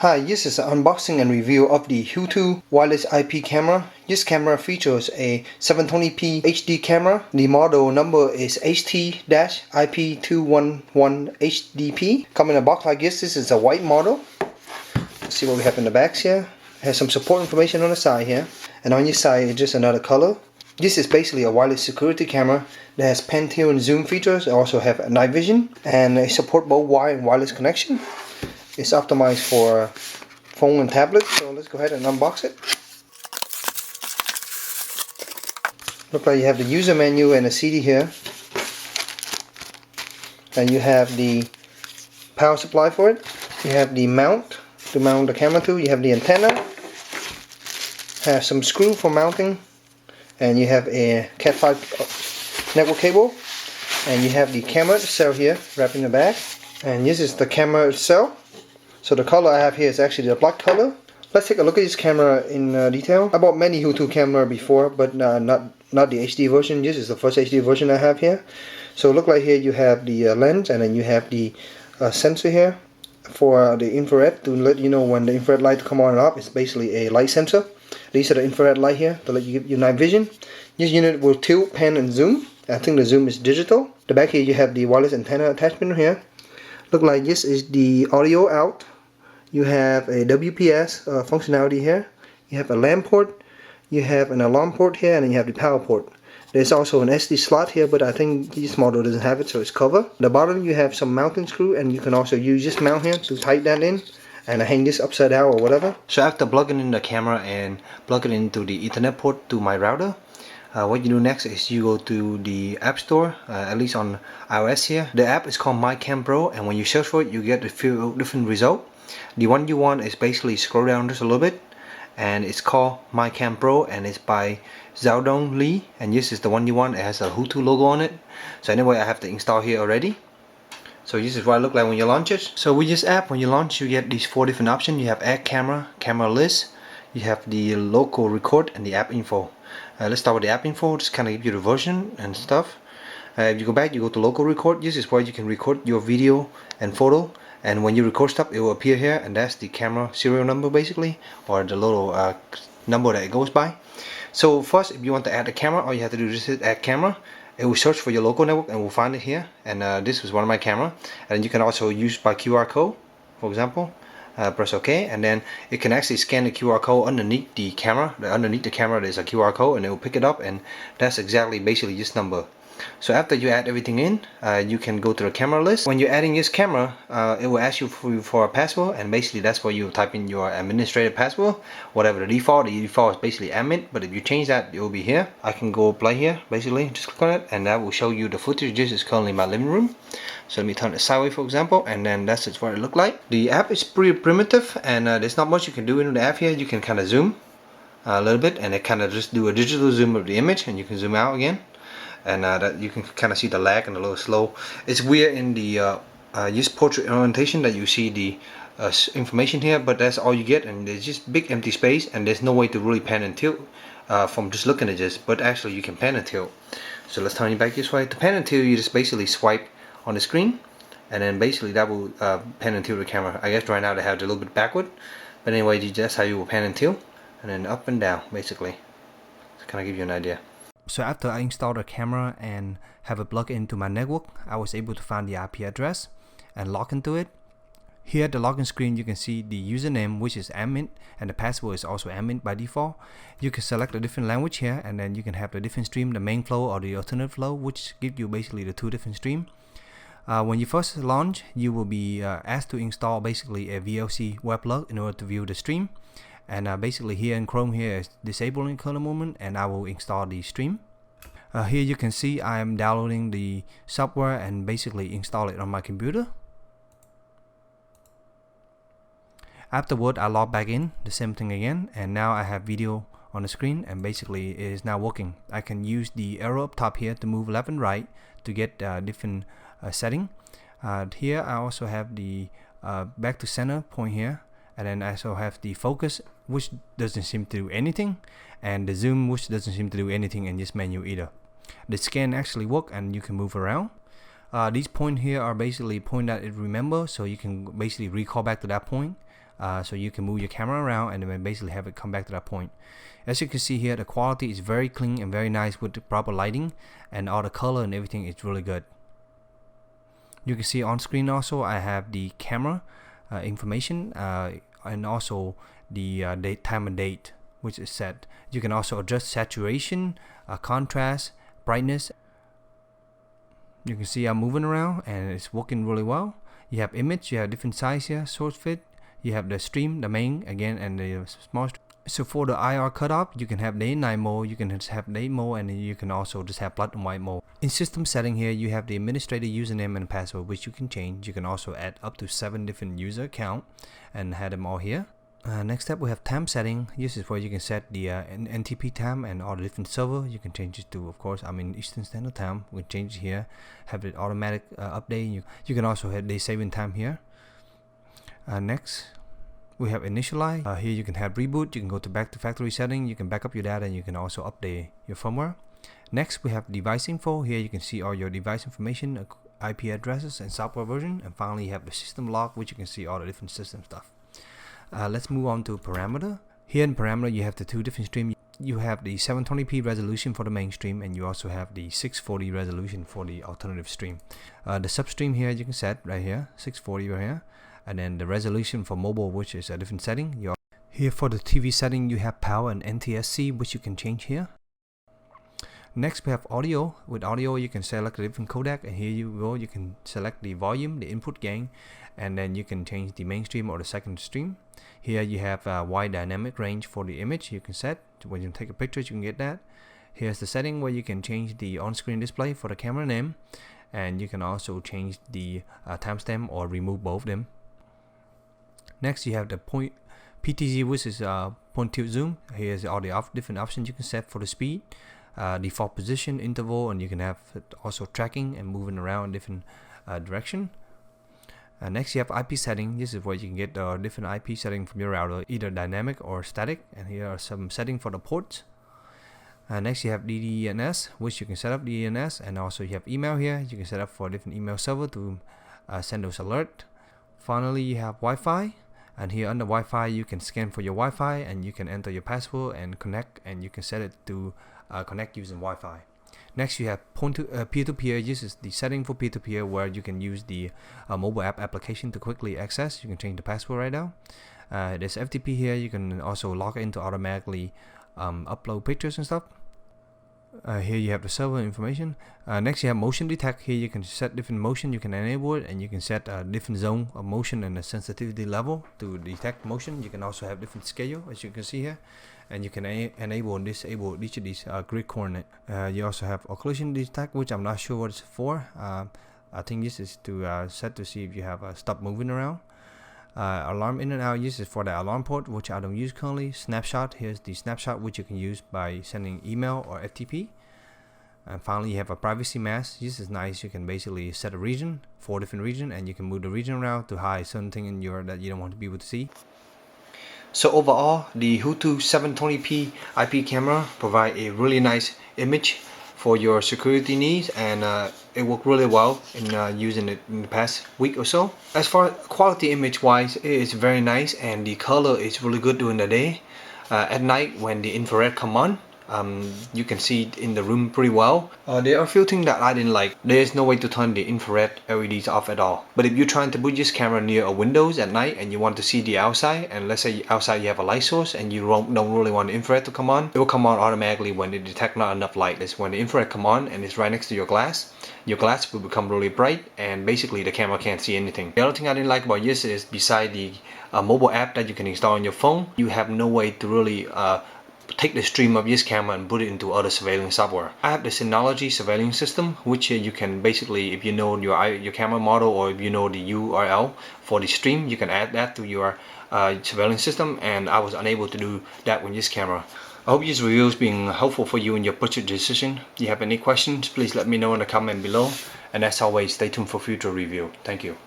Hi, this is an unboxing and review of the Hutu wireless IP camera. This camera features a 720p HD camera. The model number is HT-IP211HDP. Come in a box like this. This is a white model. Let's see what we have in the back here. It has some support information on the side here. And on your side, it's just another color. This is basically a wireless security camera that has pan, tilt, and zoom features. It also have a night vision and it support both wire and wireless connection. It's optimized for phone and tablet, so let's go ahead and unbox it. Look like you have the user menu and a CD here. And you have the power supply for it. You have the mount to mount the camera to. You have the antenna. Have some screw for mounting. And you have a Cat5 network cable. And you have the camera itself here wrapped in the back. And this is the camera itself. So the color I have here is actually the black color. Let's take a look at this camera in detail. I bought many Hutu camera before, but not the HD version. This is the first HD version I have here. So look like here you have the lens, and then you have the sensor here for the infrared to let you know when the infrared light come on and off. It's basically a light sensor. These are the infrared light here to let you give you night vision. This unit will tilt, pan, and zoom. I think the zoom is digital. The back here you have the wireless antenna attachment here. Look like this is the audio out. You have a WPS functionality here. You have a LAN port. You have an alarm port here, and then you have the power port. There's also an SD slot here, but I think this model doesn't have it, so it's covered. At the bottom you have some mounting screw, and you can also use this mount here to tighten that in and hang this upside down or whatever. So after plugging in the camera and plugging into the Ethernet port to my router, what you do next is you go to the App Store, at least on iOS here. The app is called MyCam Pro, and when you search for it, you get a few different results. The one you want is basically scroll down just a little bit, and it's called MyCam Pro, and it's by Xiaodong Li, and this is the one you want. It has a Hutu logo on it. So anyway, I have to install here already. So this is what it looks like when you launch it. So with this app, when you launch, you get these 4 different options. You have add camera, camera list, you have the local record, and the app info. Let's start with the app info. Just kind of give you the version and stuff. If you go back, you go to local record. This is where you can record your video and photo. And when you record stuff, it will appear here, and that's the camera serial number basically, or the little number that it goes by. So first, if you want to add a camera, all you have to do is just hit add camera. It will search for your local network and we'll find it here. And this was one of my camera. And you can also use by QR code, for example. Press OK, and then it can actually scan the QR code underneath the camera. Underneath the camera there's a QR code, and it will pick it up, and that's exactly basically this number. So after you add everything in, you can go to the camera list. When you're adding this camera, it will ask you for a password, and basically that's where you type in your administrative password, whatever the default is basically admin, but if you change that, it will be here. I can go play here, basically, just click on it, and that will show you the footage. This is currently my living room. So let me turn it sideways, for example, and then that's just what it look like. The app is pretty primitive, and there's not much you can do in the app here. You can kind of zoom a little bit, and it kind of just do a digital zoom of the image, and you can zoom out again. And that you can kind of see the lag and a little slow. It's weird in the use portrait orientation that you see the information here, but that's all you get, and there's just big empty space, and there's no way to really pan and tilt from just looking at this, but actually you can pan and tilt. So let's turn it back this way. To pan and tilt, you just basically swipe on the screen, and then basically that will pan and tilt the camera. I guess right now they have it a little bit backward, but anyway, that's how you will pan and tilt, and then up and down basically. To kind of give you an idea. So after I installed the camera and have it plugged into my network, I was able to find the IP address and log into it. Here at the login screen, you can see the username, which is admin, and the password is also admin by default. You can select a different language here, and then you can have the different stream, the main flow or the alternate flow, which give you basically the 2 different streams. When you first launch, you will be asked to install basically a VLC web plug in order to view the stream. And basically here in Chrome here is disabling color movement, and I will install the stream. Here you can see I am downloading the software and basically install it on my computer. Afterward, I log back in, the same thing again, and now I have video on the screen, and basically it is now working. I can use the arrow up top here to move left and right to get different setting. Here I also have the back to center point here. And then I also have the focus, which doesn't seem to do anything, and the zoom, which doesn't seem to do anything in this menu either. The scan actually work, and you can move around. These points here are basically point that it remembers, so you can basically recall back to that point. so you can move your camera around and then basically have it come back to that point. As you can see here, the quality is very clean and very nice with the proper lighting, and all the color and everything is really good. You can see on screen also I have the camera information and also the date, time and date, which is set. You can also adjust saturation, contrast, brightness. You can see I'm moving around and it's working really well. You have image, you have different size here, source fit, you have the stream, the main again, and the small stream. So for the IR cutoff, you can have day and night mode, you can just have day mode, and you can also just have black and white mode. In system setting here, you have the administrator username and password, which you can change. You can also add up to 7 different user account and have them all here. Next up we have time setting. This is where you can set the NTP time and all the different server. You can change it to, of course, I'm in Eastern Standard Time. We can change it here, have it automatic update. You can also have day saving time here. Next we have initialize. Here you can have reboot, you can go to back to factory setting, you can back up your data, and you can also update your firmware. Next we have device info. Here you can see all your device information, IP addresses and software version, and finally you have the system log, which you can see all the different system stuff. Let's move on to parameter. Here in parameter you have the 2 different streams. You have the 720p resolution for the main stream, and you also have the 640 resolution for the alternative stream. The substream here you can set right here, 640 right here. And then the resolution for mobile, which is a different setting. Here for the TV setting, you have PAL and NTSC, which you can change here. Next we have audio. With audio you can select a different codec, and here you go, you can select the volume, the input gain, and then you can change the main stream or the second stream. Here you have a wide dynamic range for the image you can set. When you take a picture you can get that. Here's the setting where you can change the on-screen display for the camera name, and you can also change the timestamp or remove both of them. Next you have the point PTZ, which is point tilt zoom. Here's all the different options you can set for the speed, default position, interval, and you can have also tracking and moving around different direction. Next you have IP setting. This is where you can get different IP setting from your router, either dynamic or static, and here are some settings for the ports. Next you have DNS, which you can set up DNS, and also you have email here. You can set up for a different email server to send those alerts. Finally you have Wi-Fi, and here under Wi-Fi you can scan for your Wi-Fi, and you can enter your password and connect, and you can set it to connect using Wi-Fi. Next you have peer-to-peer. This is the setting for peer-to-peer, where you can use the mobile app application to quickly access. You can change the password right now. There's FTP here. You can also log in to automatically upload pictures and stuff. Here you have the server information. Next you have motion detect. Here you can set different motion, you can enable it, and you can set a different zone of motion and the sensitivity level to detect motion. You can also have different scale, as you can see here, and you can enable and disable each of these grid coordinate. You also have occlusion detect, which I'm not sure what it's for. I think this is to set to see if you have stop moving around. Alarm in and out, this is for the alarm port, which I don't use currently. Snapshot, here's the snapshot, which you can use by sending email or FTP. And finally you have a privacy mask. This is nice. You can basically set a region, 4 different regions, and you can move the region around to hide something in your that you don't want to be able to see. So overall, the Hutu 720p IP camera provide a really nice image for your security needs, and it worked really well in using it in the past week or so. As far as quality image wise, it is very nice, and the color is really good during the day. At night when the infrared come on, you can see it in the room pretty well. There are a few things that I didn't like. There is no way to turn the infrared LEDs off at all. But if you're trying to put this camera near a windows at night and you want to see the outside, and let's say outside you have a light source and you don't really want the infrared to come on, it will come on automatically when it detects not enough light. That's when the infrared come on and it's right next to your glass will become really bright, and basically the camera can't see anything. The other thing I didn't like about this is, beside the mobile app that you can install on your phone, you have no way to really take the stream of this camera and put it into other surveillance software. I have the Synology surveillance system, which you can basically, if you know your camera model, or if you know the URL for the stream, you can add that to your surveillance system, and I was unable to do that with this camera. I hope this review has been helpful for you in your purchase decision. If you have any questions, please let me know in the comment below, and as always, stay tuned for future review. Thank you.